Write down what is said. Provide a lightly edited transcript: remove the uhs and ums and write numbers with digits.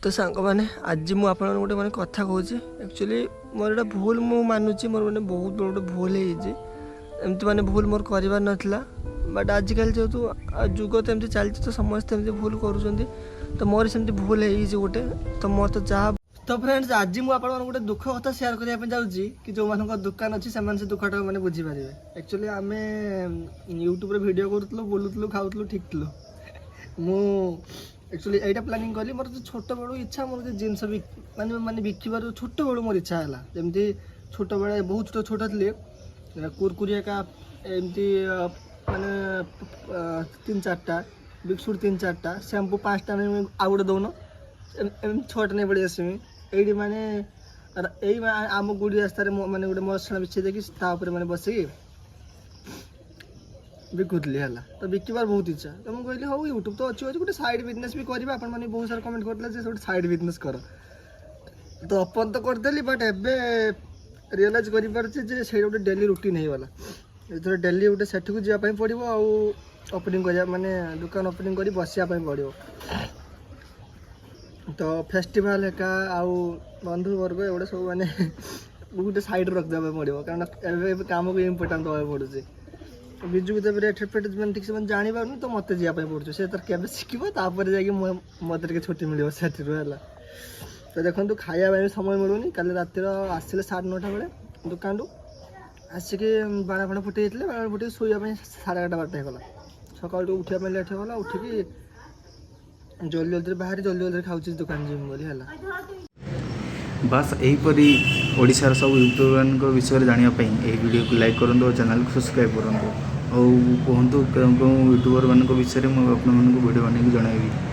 तो सांग मैंने आज मुझे आप गोटे मैंने कथा कहूँ एक्चुअली मोर एटा भूल मु मानुची मोर मैंने बहुत बड़ गोटे भूल एमती मैंने भूल मोर कर नाला बट आजिकल जेहतु जुग तो एमती चलती तो समस्त एमती भूल करुँच तो मोर सेमती भूल हो गोटे तो मोर तो जहाँ तो फ्रेंड्स आज मुझे गोटे दुख कथा सेयार करने जाऊँगी कि जो मान दुकान अच्छी से दुखटा मैंने बुझीपारे एक्चुअली आम यूट्यूब वीडियो करूँ बोलूँ खाऊलु ठीक थी मु एक्चुअली यहाँ प्लानिंग कली मोर तो छोट बड़ू इच्छा मोर जिनस माने माने बिकबार छोट बड़ू मोर इच्छा है जमी छोट बड़े बहुत छोट छोट थी कुरकुरी का एमती माने 3-4टा बिस्कुट 3-4टा शैम्पू 5टा आउ गोटे दौन छटा नहीं पड़ी आसमी ये माने यही आम गुड़ी रास्तार मैंने गोटे मसला बिछे देखी मैंने बसिकी बिकुली है तो बिकबार बहुत इच्छा तो मुझे कहली हाँ यूट्यूब तो अच्छी गोटे साइड बिजनेस भी करवा आप बहुत सारा कमेंट करते गोटे साइड बिजनेस कर तो अपन तो करदेली बट एवं रियलाइज कर गोटे डेली रुटीन होगा ये डेली गोटे सेठ को जावाई पड़ो ओपनिंग कर माने दुकान ओपनिंग कर बसापी पड़ो तो फेस्टिवल एका आउ बंधु वर्ग एगुड़ा सब माने गोटे साइड रखदेवा पड़ो कारण कम को इम्पोर्टाट देवा पड़े बिजु भी रेट फेट मैंने ठीक से जानी पार्नी तो मत जावाई पड़े से तर के शिखर जा मत छुट्टी मिले से तो देखो खाया समय मिलूनी कल रातिर आसिले 9:30 बेले दुकान आसिक बाण फाण फुटे बाण फुटे शोवाई 11:30 होगा सकाल उठा लेट होगा उठिकी जल्दी जल्दी बाहर जल्दी जल्दी खाऊँ दुकान जीवन बोली है बास यहीपरी ओडिशार सब यूट्यूबर विषय जानापी यही वीडियो को लाइक करूँ और चैनल को सब्सक्राइब करूँ और कहतु यूट्यूबर मान विषय मुझे आपको वीडियो बन जनइबी।